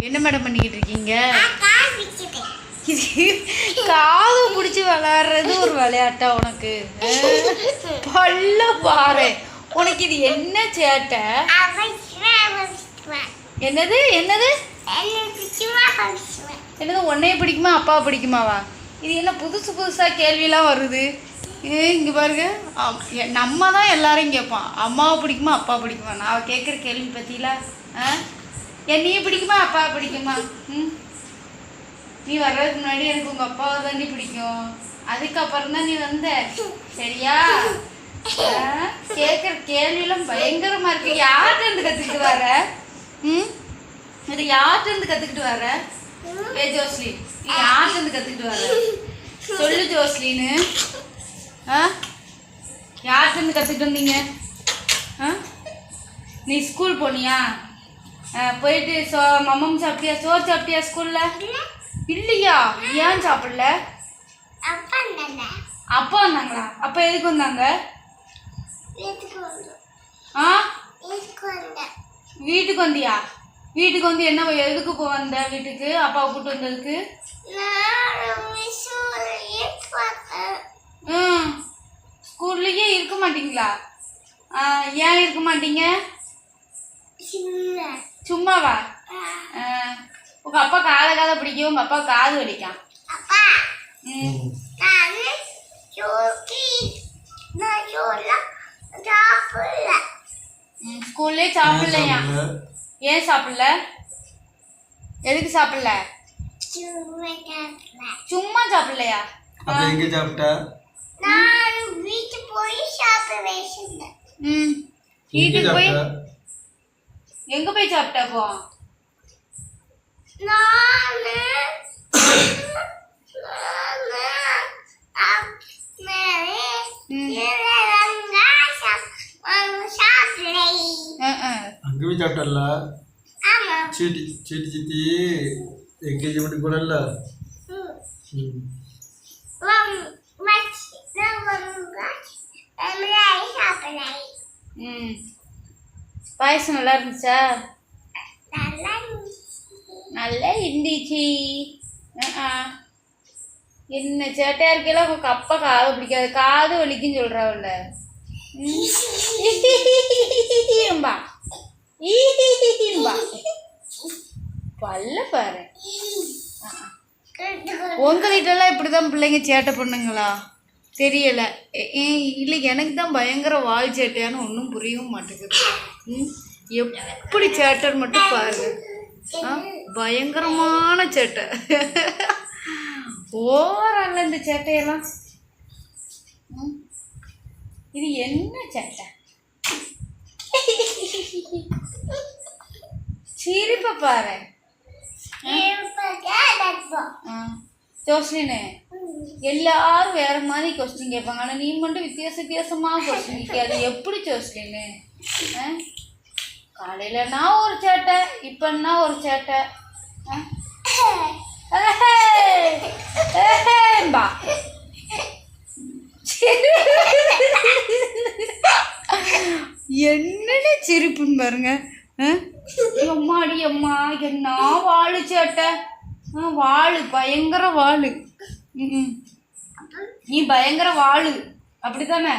என்ன மேடம் பண்ணிக்கிட்டு இருக்கீங்க? காது பிடிச்சி விளையாடுறது ஒரு விளையாட்டா உனக்கு? பல்ல பாரு. உனக்கு இது என்ன சேட்டை? என்னது என்னது என்னது? உன்னைய பிடிக்குமா அப்பாவை பிடிக்குமாவா? இது என்ன புதுசு புதுசாக கேள்வியெல்லாம் வருது? இங்கே பாருங்க, நம்ம தான் எல்லாரையும் கேட்பான், அம்மாவை பிடிக்குமா அப்பா பிடிக்குமா? நான் கேட்குற கேள்வி பற்றியில என்னையே பிடிக்குமா அப்பாவை பிடிக்குமா? நீ வர்றதுக்கு முன்னாடி எனக்கு உங்கள் அப்பாவை தாண்டி பிடிக்கும், அதுக்கப்புறம் தான் நீ வந்த, சரியா? கேட்குற கேள்வியெல்லாம் பயங்கரமாக இருக்கு. யார்கிட்ட இருந்து கற்றுக்கிட்டு வர? இது யார்கிட்ட இருந்து கற்றுக்கிட்டு வர? ஜோஸ்லி, நீ யார்கிட்ட இருந்து கற்றுக்கிட்டு வர? சொல்லு ஜோஸ்லின்னு. யார்கிட்ட இருந்து கற்றுக்கிட்டு வந்தீங்க? நீ ஸ்கூல் போனியா? போயிட்டு மம்மம் சாப்பிட்டியா? சோறு சாப்பிட்டியா ஸ்கூலில்? இல்லையா? ஏன் சாப்பிடல? அப்பா வந்தாங்களா? அப்பா எதுக்கு வந்தாங்க? வீட்டுக்கு வந்தியா? வீட்டுக்கு வந்து என்ன எதுக்கு வந்த? வீட்டுக்கு அப்பாவை கூட்டு வந்ததுக்கு ஸ்கூல்லையே இருக்க மாட்டீங்களா? ஏன் இருக்க மாட்டீங்க? சும்மாவா? உங்க அப்பா காதை பிடிக்கும், உங்க அப்பா காது வலிக்கான். ஸ்கூல்லே சாப்பிடலையா? ஏன் சாப்பிடல? எதுக்கு சாப்பிடல? சும்மா சாப்பிடலையா? எங்க சாப்பிட்ட? வீட்டுக்கு போய் எங்க போய் சாப்பிட்ட? போ அங்க போய் சாப்பிட்டல? சீட்டி சீட்டி சித்தி என்கேஜ்மெண்ட் போனல? பாயசம் நல்லா இருந்துச்சா? நல்லா இருந்துச்சு. என்ன சேட்டையா இருக்கலாம். உங்க அப்பா காது பிடிக்காது, காது வலிக்குன்னு சொல்றாவுல்ல. பல்ல பாரு. உங்க வீட்டெல்லாம் இப்படிதான் பிள்ளைங்க சேட்டை பண்ணுங்களா? தெரியல. இல்லை, எனக்கு தான் பயங்கர வால் சேட்டையானு ஒன்றும் புரியவும் மாட்டேங்குது. எப்படி சேட்டைன்னு மட்டும் பாருங்க. பயங்கரமான சேட்டை. ஓவரால இந்த சேட்டையெல்லாம். இது என்ன சேட்டை? சிரிப்பை பாரு. ஜோஸ்லினு, எல்லாரும் வேற மாதிரி கொஸ்டின் கேட்பாங்க, ஆனால் நீ மட்டும் வித்தியாசமாக கொஸ்டின் கேட்காது. எப்படி ஜோஸ்லினு? காலையிலனா ஒரு சேட்டை, இப்பன்னா ஒரு சேட்டை. என்னன்னு சிரிப்புன்னு பாருங்க. அம்மாடி அம்மா, என்ன வாழு சேட்டை. வாழு, பயங்கர வாழு. நீ பயங்கர வாழு, அப்படித்தானே?